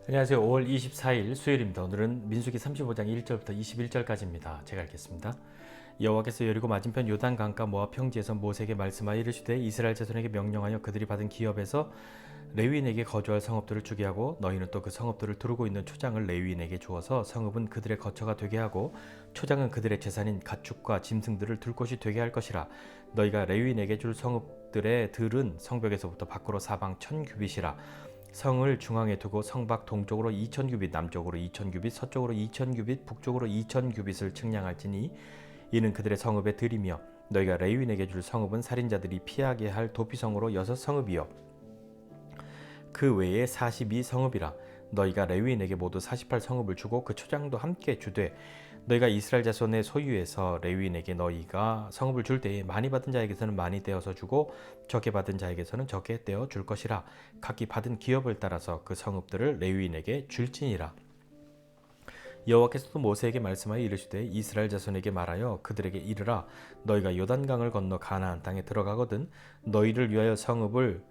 안녕하세요. 5월 24일 수요일입니다. 오늘은 민수기 35장 1절부터 21절까지입니다. 제가 읽겠습니다. 여호와께서 여리고 맞은편 요단 강가 모압 평지에서 모세에게 말씀하여 이르시되 이스라엘 자손에게 명령하여 그들이 받은 기업에서 레위인에게 거주할 성읍들을 주게 하고 너희는 또 그 성읍들을 두르고 있는 초장을 레위인에게 주어서 성읍은 그들의 거처가 되게 하고 초장은 그들의 재산인 가축과 짐승들을 둘 곳이 되게 할 것이라. 너희가 레위인에게 줄 성읍들의 들은 성벽에서부터 밖으로 사방 1000규빗이라. 성을 중앙에 두고 성 밖 동쪽으로 2000규빗, 남쪽으로 2000규빗, 서쪽으로 2000규빗, 북쪽으로 2000규빗을 측량할지니 이는 그들의 성읍의 들이며 너희가 레위인에게 줄 성읍은 살인자들이 피하게 할 도피성으로 6성읍이요 그 외에 42성읍이라. 너희가 레위인에게 모두 48성읍을 주고 그 초장도 함께 주되 너희가 이스라엘 자손의 소유에서 레위인에게 너희가 성읍을 줄 때에 많이 받은 자에게서는 많이 떼어서 주고 적게 받은 자에게서는 적게 떼어 줄 것이라. 각기 받은 기업을 따라서 그 성읍들을 레위인에게 줄지니라. 여호와께서도 모세에게 말씀하여 이르시되 이스라엘 자손에게 말하여 그들에게 이르라. 너희가 요단강을 건너 가나안 땅에 들어가거든 너희를 위하여 성읍을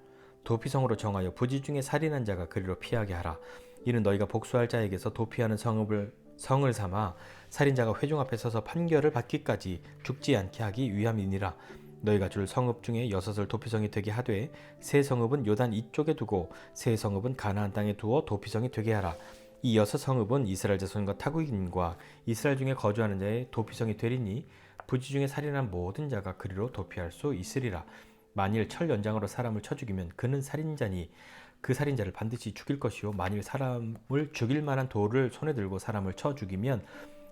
도피성으로 정하여 부지 중에 살인한 자가 그리로 피하게 하라. 이는 너희가 복수할 자에게서 도피하는 성을 삼아 살인자가 회중 앞에 서서 판결을 받기까지 죽지 않게 하기 위함이니라. 너희가 줄 성읍 중에 6을 도피성이 되게 하되 세 성읍은 요단 이쪽에 두고 세 성읍은 가나안 땅에 두어 도피성이 되게 하라. 이 6성읍은 이스라엘 자손과 타국인과 이스라엘 중에 거주하는 자의 도피성이 되리니 부지 중에 살인한 모든 자가 그리로 도피할 수 있으리라. 만일 철 연장으로 사람을 쳐 죽이면 그는 살인자니 그 살인자를 반드시 죽일 것이요 만일 사람을 죽일 만한 돌을 손에 들고 사람을 쳐 죽이면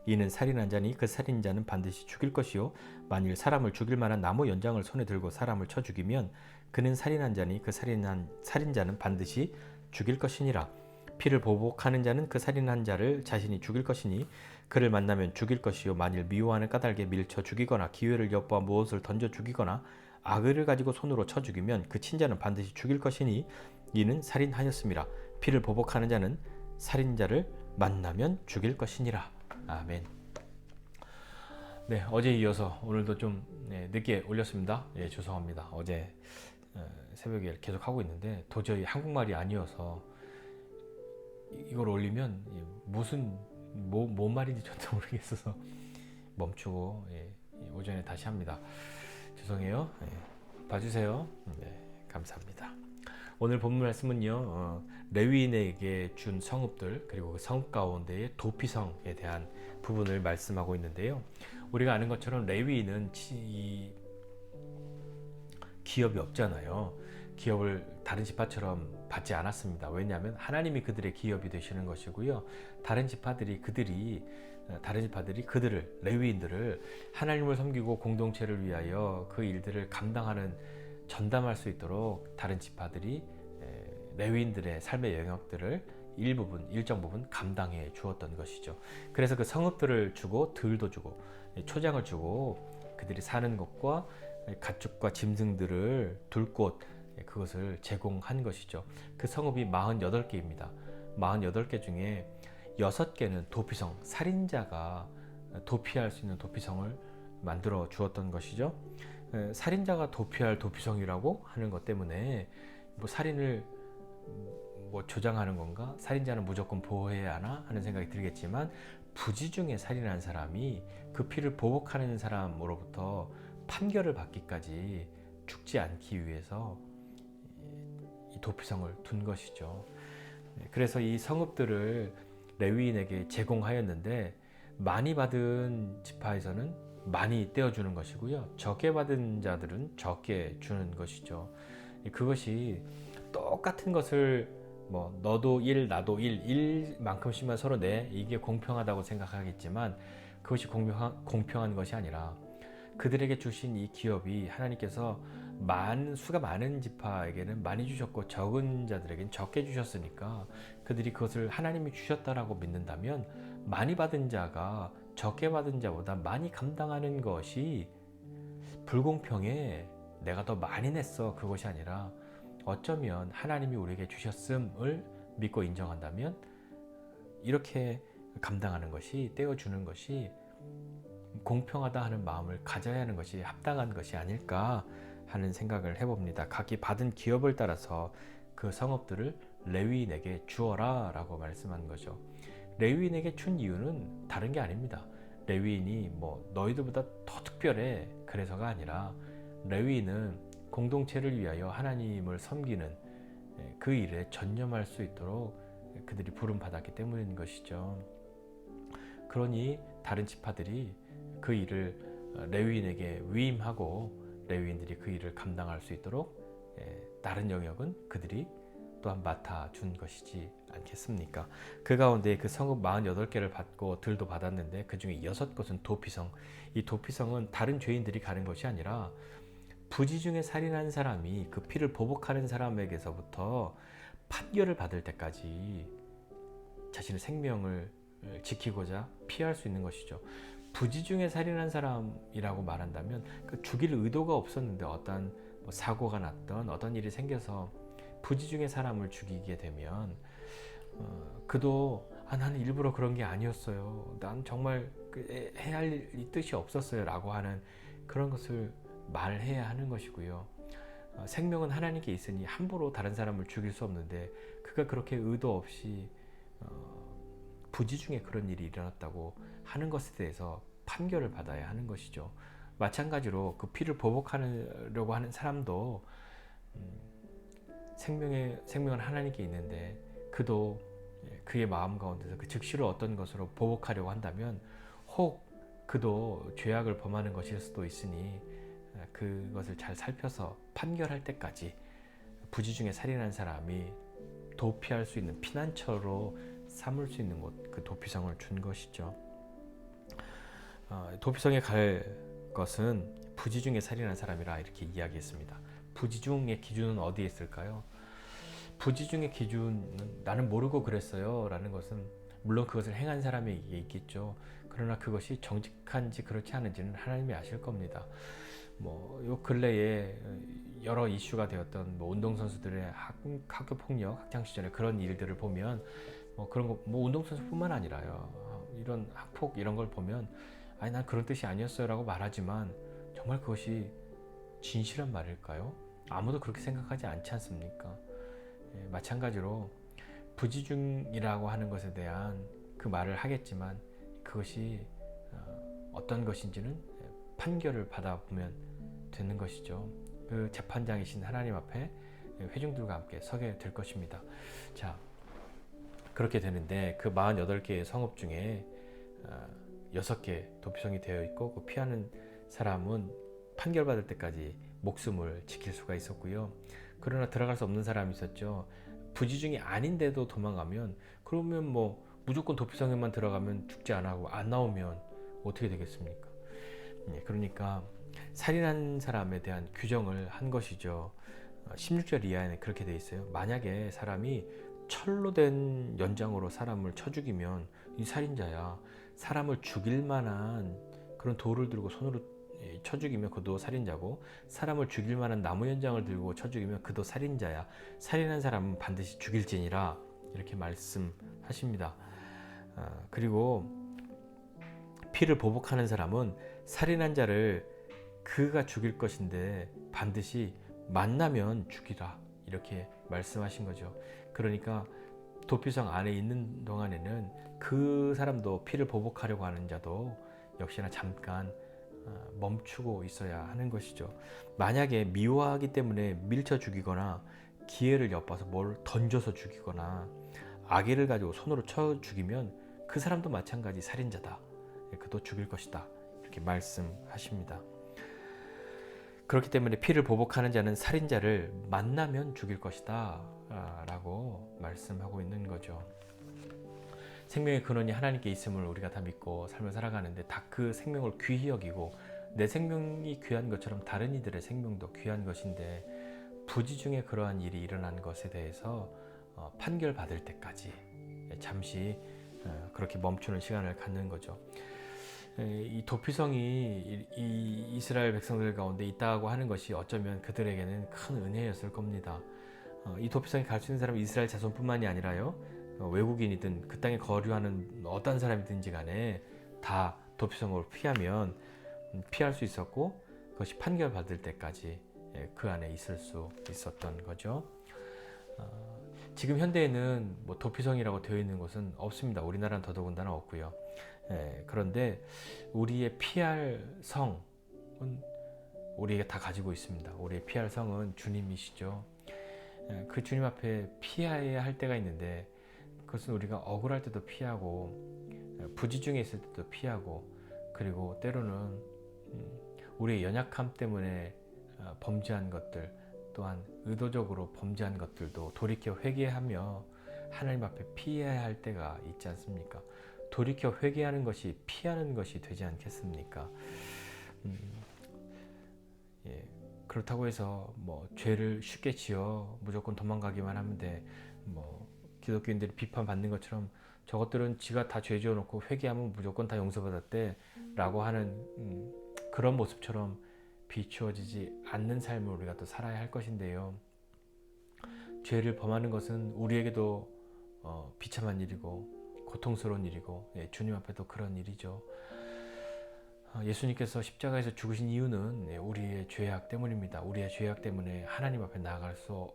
이는 살인한 자니 그 살인자는 반드시 죽일 것이요 만일 사람을 죽일 만한 나무 연장을 손에 들고 사람을 쳐 죽이면 그는 살인한 자니 그 살인자는 반드시 죽일 것이니라. 피를 보복하는 자는 그 살인한 자를 자신이 죽일 것이니 그를 만나면 죽일 것이요 만일 미워하는 까닭에 밀쳐 죽이거나 기회를 엿보아 무엇을 던져 죽이거나 악의를 가지고 손으로 쳐 죽이면 그 친자는 반드시 죽일 것이니 이는 살인하였음이라. 피를 보복하는 자는 살인자를 만나면 죽일 것이니라. 아멘. 네, 어제 이어서 오늘도 좀 늦게 올렸습니다. 죄송합니다. 어제 새벽에 계속 하고 있는데 도저히 한국말이 아니어서 이걸 올리면 무슨 뭔 말인지 저도 모르겠어서 멈추고 오전에 다시 합니다. 죄송해요. 봐주세요. 감사합니다. 오늘 본문 말씀은요, 레위인에게 준 성읍들 그리고 그 성읍 가운데의 도피성에 대한 부분을 말씀하고 있는데요. 우리가 아는 것처럼 레위인은 기업이 없잖아요. 기업을 다른 지파처럼 받지 않았습니다. 왜냐하면 하나님이 그들의 기업이 되시는 것이고요. 다른 지파들이 그들을 레위인들을 하나님을 섬기고 공동체를 위하여 그 일들을 전담할 수 있도록 다른 지파들이 레위인들의 삶의 영역들을 일정 부분 감당해 주었던 것이죠. 그래서 그 성읍들을 주고 들도 주고 초장을 주고 그들이 사는 것과 가축과 짐승들을 둘 곳 그것을 제공한 것이죠. 그 성읍이 48개입니다. 48개 중에 6개는 도피성, 살인자가 도피할 수 있는 도피성을 만들어 주었던 것이죠. 살인자가 도피할 도피성이라고 하는 것 때문에 살인을 조장하는 건가? 살인자는 무조건 보호해야 하나? 하는 생각이 들겠지만 부지 중에 살인한 사람이 그 피를 보복하는 사람으로부터 판결을 받기까지 죽지 않기 위해서 이 도피성을 둔 것이죠. 그래서 이 성읍들을 레위인에게 제공하였는데 많이 받은 지파에서는 많이 떼어주는 것이고요. 적게 받은 자들은 적게 주는 것이죠. 그것이 똑같은 것을 너도 1, 나도 1만큼씩만 서로 내 이게 공평하다고 생각하겠지만 그것이 공평한 것이 아니라 그들에게 주신 이 기업이 하나님께서 수가 많은 지파에게는 많이 주셨고 적은 자들에게는 적게 주셨으니까 그들이 그것을 하나님이 주셨다라고 믿는다면 많이 받은 자가 적게 받은 자보다 많이 감당하는 것이 불공평해 내가 더 많이 냈어 그것이 아니라 어쩌면 하나님이 우리에게 주셨음을 믿고 인정한다면 이렇게 감당하는 것이 떼어주는 것이 공평하다 하는 마음을 가져야 하는 것이 합당한 것이 아닐까 하는 생각을 해봅니다. 각기 받은 기업을 따라서 그 성읍들을 레위인에게 주어라 라고 말씀한 거죠. 레위인에게 준 이유는 다른 게 아닙니다. 레위인이 뭐 너희들보다 더 특별해 그래서가 아니라 레위인은 공동체를 위하여 하나님을 섬기는 그 일에 전념할 수 있도록 그들이 부름받았기 때문인 것이죠. 그러니 다른 지파들이 그 일을 레위인에게 위임하고 레위인들이 그 일을 감당할 수 있도록 다른 영역은 그들이 또한 맡아준 것이지 않겠습니까? 그 가운데 그 성읍 48개를 받고 들도 받았는데 그 중에 6곳은 도피성. 이 도피성은 다른 죄인들이 가는 것이 아니라 부지 중에 살인한 사람이 그 피를 보복하는 사람에게서부터 판결을 받을 때까지 자신의 생명을 지키고자 피할 수 있는 것이죠. 부지 중에 살인한 사람이라고 말한다면 그 죽일 의도가 없었는데 어떤 사고가 났던 어떤 일이 생겨서 부지 중에 사람을 죽이게 되면 그도 나는 일부러 그런 게 아니었어요. 난 정말 해야 할 뜻이 없었어요 라고 하는 그런 것을 말해야 하는 것이고요. 생명은 하나님께 있으니 함부로 다른 사람을 죽일 수 없는데 그가 그렇게 의도 없이 부지 중에 그런 일이 일어났다고 하는 것에 대해서 판결을 받아야 하는 것이죠. 마찬가지로 그 피를 보복하려고 하는 사람도 생명은 하나님께 있는데 그도 그의 마음 가운데서 그 즉시로 어떤 것으로 보복하려고 한다면 혹 그도 죄악을 범하는 것일 수도 있으니 그것을 잘 살펴서 판결할 때까지 부지 중에 살인한 사람이 도피할 수 있는 피난처로 삼을 수 있는 곳, 그 도피성을 준 것이죠. 도피성에 갈 것은 부지 중에 살인한 사람이라 이렇게 이야기했습니다. 부지 중의 기준은 어디에 있을까요? 부지 중의 기준은 나는 모르고 그랬어요 라는 것은 물론 그것을 행한 사람에게 있겠죠. 그러나 그것이 정직한지 그렇지 않은지는 하나님이 아실 겁니다. 요 근래에 여러 이슈가 되었던 운동선수들의 학교 폭력, 학창 시절에 그런 일들을 보면 그런 거 운동선수뿐만 아니라요. 이런 학폭 이런 걸 보면 난 그런 뜻이 아니었어요 라고 말하지만 정말 그것이 진실한 말일까요? 아무도 그렇게 생각하지 않지 않습니까? 마찬가지로 부지중이라고 하는 것에 대한 그 말을 하겠지만 그것이 어떤 것인지는 판결을 받아보면 되는 것이죠. 그 재판장이신 하나님 앞에 회중들과 함께 서게 될 것입니다. 자, 그렇게 되는데 그 48개의 성읍 중에 6개 도피성이 되어 있고 그 피하는 사람은 판결받을 때까지 목숨을 지킬 수가 있었고요. 그러나 들어갈 수 없는 사람이 있었죠. 부지중이 아닌데도 도망가면 그러면 무조건 도피성에만 들어가면 죽지 안 하고 안 나오면 어떻게 되겠습니까? 그러니까 살인한 사람에 대한 규정을 한 것이죠. 16절 이하에는 그렇게 돼 있어요. 만약에 사람이 철로 된 연장으로 사람을 쳐 죽이면 이 살인자야. 사람을 죽일 만한 그런 돌을 들고 손으로 쳐 죽이면 그도 살인자고 사람을 죽일 만한 나무 연장을 들고 쳐 죽이면 그도 살인자야. 살인한 사람은 반드시 죽일지니라 이렇게 말씀하십니다. 그리고 피를 보복하는 사람은 살인한 자를 그가 죽일 것인데 반드시 만나면 죽이라 이렇게 말씀하신 거죠. 그러니까 도피성 안에 있는 동안에는 그 사람도 피를 보복하려고 하는 자도 역시나 잠깐 멈추고 있어야 하는 것이죠. 만약에 미워하기 때문에 밀쳐 죽이거나 기회를 엿봐서 뭘 던져서 죽이거나 아기를 가지고 손으로 쳐 죽이면 그 사람도 마찬가지 살인자다. 그도 죽일 것이다. 이렇게 말씀하십니다. 그렇기 때문에 피를 보복하는 자는 살인자를 만나면 죽일 것이다 라고 말씀하고 있는 거죠. 생명의 근원이 하나님께 있음을 우리가 다 믿고 삶을 살아가는데 다 그 생명을 귀히 여기고 내 생명이 귀한 것처럼 다른 이들의 생명도 귀한 것인데 부지 중에 그러한 일이 일어난 것에 대해서 판결받을 때까지 잠시 그렇게 멈추는 시간을 갖는 거죠. 이 도피성이 이 이스라엘 백성들 가운데 있다고 하는 것이 어쩌면 그들에게는 큰 은혜였을 겁니다. 이 도피성에 갈 수 있는 사람은 이스라엘 자손뿐만이 아니라요, 외국인이든 그 땅에 거류하는 어떤 사람이든지 간에 다 도피성으로 피하면 피할 수 있었고 그것이 판결받을 때까지 그 안에 있을 수 있었던 거죠. 지금 현대에는 뭐 도피성이라고 되어 있는 곳은 없습니다. 우리나라는 더더군다나 없고요. 그런데 우리의 피할 성은 우리가 다 가지고 있습니다. 우리의 피할 성은 주님이시죠. 그 주님 앞에 피해야 할 때가 있는데, 그것은 우리가 억울할 때도 피하고 부지중에 있을 때도 피하고, 그리고 때로는 우리의 연약함 때문에 범죄한 것들, 또한 의도적으로 범죄한 것들도 돌이켜 회개하며 하나님 앞에 피해야 할 때가 있지 않습니까? 돌이켜 회개하는 것이 피하는 것이 되지 않겠습니까? 그렇다고 해서 뭐 죄를 쉽게 지어 무조건 도망가기만 하면 돼, 뭐 기독교인들이 비판받는 것처럼 저것들은 지가 다 죄 지어놓고 회개하면 무조건 다 용서받았대 라고 하는 그런 모습처럼 비추어지지 않는 삶을 우리가 또 살아야 할 것인데요. 죄를 범하는 것은 우리에게도 비참한 일이고 고통스러운 일이고, 주님 앞에도 그런 일이죠. 예수님께서 십자가에서 죽으신 이유는 우리의 죄악 때문입니다. 우리의 죄악 때문에 하나님 앞에 나아갈 수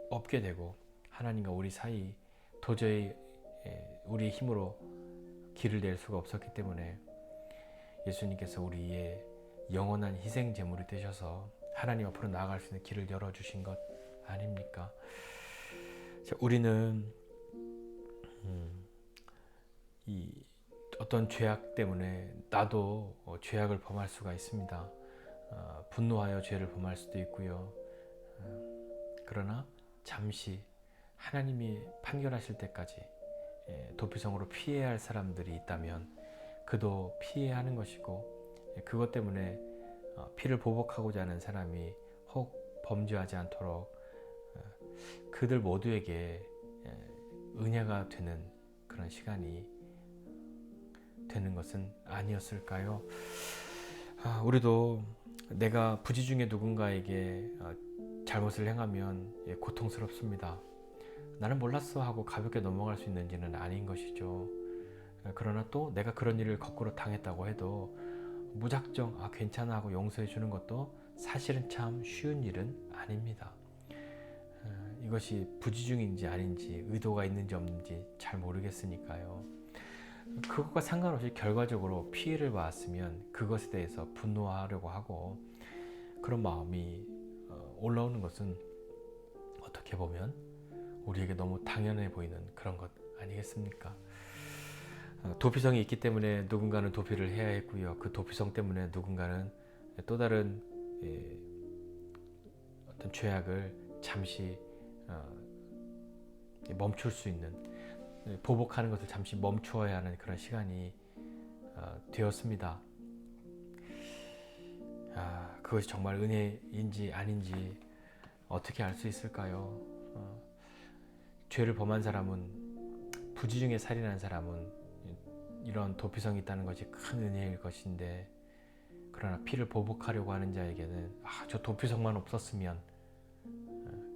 없게 되고, 하나님과 우리 사이 도저히 우리의 힘으로 길을 낼 수가 없었기 때문에 예수님께서 우리의 영원한 희생 제물이 되셔서 하나님 앞으로 나아갈 수 있는 길을 열어주신 것 아닙니까? 우리는 이 어떤 죄악 때문에 나도 죄악을 범할 수가 있습니다. 분노하여 죄를 범할 수도 있고요. 그러나 잠시 하나님이 판결하실 때까지 도피성으로 피해야 할 사람들이 있다면 그도 피해야 하는 것이고, 그것 때문에 피를 보복하고자 하는 사람이 혹 범죄하지 않도록 그들 모두에게 은혜가 되는 그런 시간이 되는 것은 아니었을까요? 우리도 내가 부지중에 누군가에게 잘못을 행하면 고통스럽습니다. 나는 몰랐어 하고 가볍게 넘어갈 수 있는지는 아닌 것이죠. 그러나 또 내가 그런 일을 거꾸로 당했다고 해도 무작정 괜찮아 하고 용서해 주는 것도 사실은 참 쉬운 일은 아닙니다. 이것이 부지중인지 아닌지, 의도가 있는지 없는지 잘 모르겠으니까요. 그것과 상관없이 결과적으로 피해를 봤으면 그것에 대해서 분노하려고 하고, 그런 마음이 올라오는 것은 어떻게 보면 우리에게 너무 당연해 보이는 그런 것 아니겠습니까? 도피성이 있기 때문에 누군가는 도피를 해야 했고요. 그 도피성 때문에 누군가는 또 다른 어떤 죄악을 잠시 멈출 수 있는, 보복하는 것을 잠시 멈추어야 하는 그런 시간이 되었습니다. 그것이 정말 은혜인지 아닌지 어떻게 알 수 있을까요? 죄를 범한 사람은, 부지중에 살인한 사람은 이런 도피성이 있다는 것이 큰 은혜일 것인데, 그러나 피를 보복하려고 하는 자에게는 저 도피성만 없었으면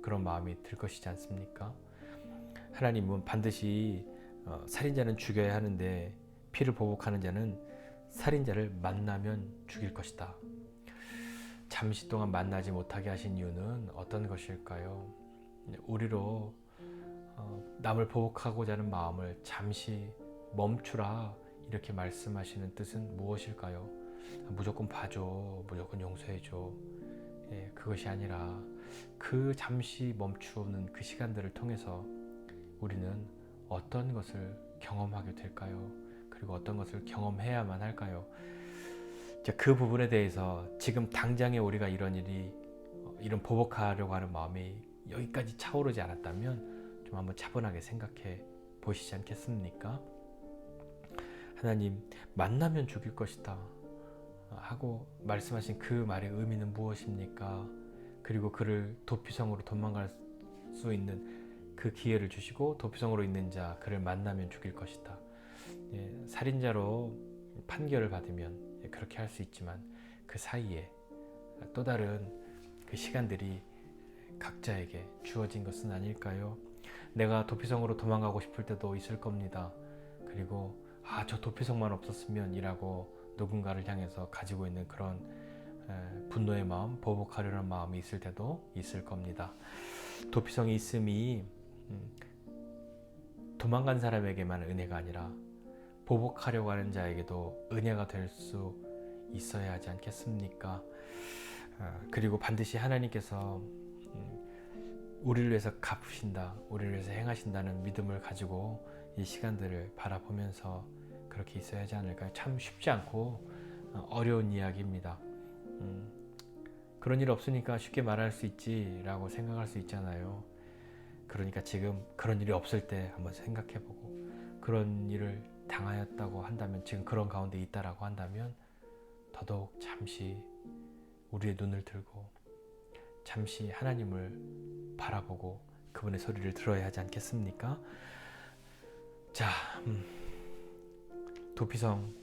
그런 마음이 들 것이지 않습니까? 하나님은 반드시 살인자는 죽여야 하는데 피를 보복하는 자는 살인자를 만나면 죽일 것이다. 잠시 동안 만나지 못하게 하신 이유는 어떤 것일까요? 우리로 남을 보복하고자 하는 마음을 잠시 멈추라 이렇게 말씀하시는 뜻은 무엇일까요? 무조건 봐줘, 무조건 용서해줘, 그것이 아니라 그 잠시 멈추는 그 시간들을 통해서 우리는 어떤 것을 경험하게 될까요? 그리고 어떤 것을 경험해야만 할까요? 그 부분에 대해서 지금 당장에 우리가 이런 보복하려고 하는 마음이 여기까지 차오르지 않았다면 좀 한번 차분하게 생각해 보시지 않겠습니까? 하나님, 만나면 죽일 것이다 하고 말씀하신 그 말의 의미는 무엇입니까? 그리고 그를 도피성으로 도망갈 수 있는 그 기회를 주시고, 도피성으로 있는 자 그를 만나면 죽일 것이다. 살인자로 판결을 받으면 그렇게 할 수 있지만 그 사이에 또 다른 그 시간들이 각자에게 주어진 것은 아닐까요? 내가 도피성으로 도망가고 싶을 때도 있을 겁니다. 그리고 저 도피성만 없었으면 이라고 누군가를 향해서 가지고 있는 그런 분노의 마음, 보복하려는 마음이 있을 때도 있을 겁니다. 도피성이 있음이 도망간 사람에게만 은혜가 아니라 보복하려고 하는 자에게도 은혜가 될 수 있어야 하지 않겠습니까? 그리고 반드시 하나님께서 우리를 위해서 갚으신다, 우리를 위해서 행하신다는 믿음을 가지고 이 시간들을 바라보면서 그렇게 있어야 하지 않을까요? 참 쉽지 않고 어려운 이야기입니다. 그런 일 없으니까 쉽게 말할 수 있지라고 생각할 수 있잖아요. 그러니까 지금 그런 일이 없을 때 한번 생각해보고, 그런 일을 당하였다고 한다면, 지금 그런 가운데 있다라고 한다면 더더욱 잠시 우리의 눈을 들고 잠시 하나님을 바라보고 그분의 소리를 들어야 하지 않겠습니까? 자, 도피성,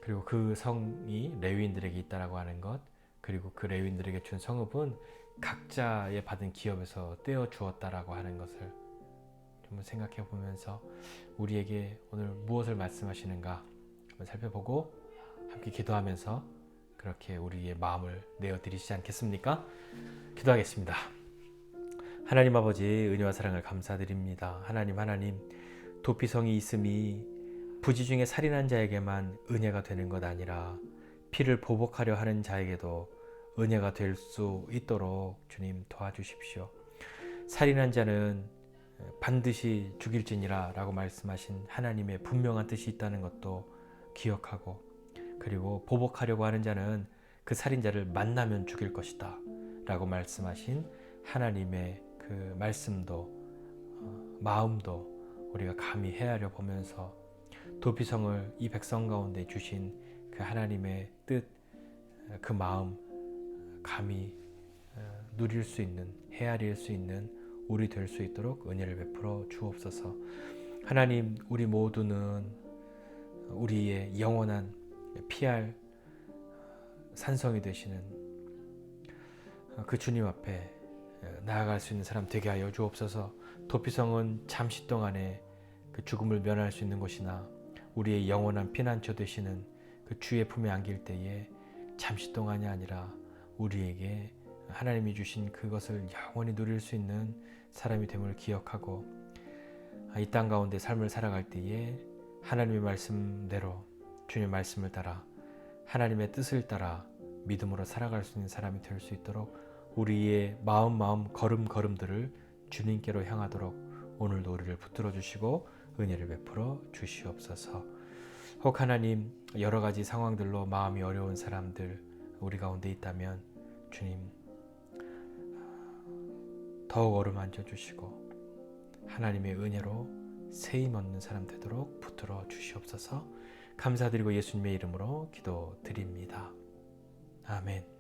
그리고 그 성이 레위인들에게 있다라고 하는 것, 그리고 그 레위인들에게 준 성읍은 각자의 받은 기업에서 떼어 주었다라고 하는 것을 좀 생각해 보면서 우리에게 오늘 무엇을 말씀하시는가 한번 살펴보고 함께 기도하면서 그렇게 우리의 마음을 내어드리시지 않겠습니까? 기도하겠습니다. 하나님 아버지, 은혜와 사랑을 감사드립니다. 하나님, 도피성이 있음이 부지 중에 살인한 자에게만 은혜가 되는 것 아니라 피를 보복하려 하는 자에게도 은혜가 될 수 있도록 주님 도와주십시오. 살인한 자는 반드시 죽일지니라 라고 말씀하신 하나님의 분명한 뜻이 있다는 것도 기억하고, 그리고 보복하려고 하는 자는 그 살인자를 만나면 죽일 것이다 라고 말씀하신 하나님의 그 말씀도 마음도 우리가 감히 헤아려 보면서 도피성을 이 백성 가운데 주신 그 하나님의 뜻, 그 마음 감히 누릴 수 있는, 헤아릴 수 있는 우리 될 수 있도록 은혜를 베풀어 주옵소서. 하나님, 우리 모두는 우리의 영원한 피할 산성이 되시는 그 주님 앞에 나아갈 수 있는 사람 되게 하여 주옵소서. 도피성은 잠시 동안에 그 죽음을 면할 수 있는 곳이나 우리의 영원한 피난처 되시는 그 주의 품에 안길 때에 잠시 동안이 아니라 우리에게 하나님이 주신 그것을 영원히 누릴 수 있는 사람이 됨을 기억하고, 이 땅 가운데 삶을 살아갈 때에 하나님의 말씀대로 주님의 말씀을 따라 하나님의 뜻을 따라 믿음으로 살아갈 수 있는 사람이 될 수 있도록 우리의 마음 걸음들을 주님께로 향하도록 오늘도 우리를 붙들어 주시고 은혜를 베풀어 주시옵소서. 혹 하나님, 여러 가지 상황들로 마음이 어려운 사람들 우리 가운데 있다면 주님 더욱 어루만져 주시고 하나님의 은혜로 세임 얻는 사람 되도록 붙들어 주시옵소서. 감사드리고 예수님의 이름으로 기도드립니다. 아멘.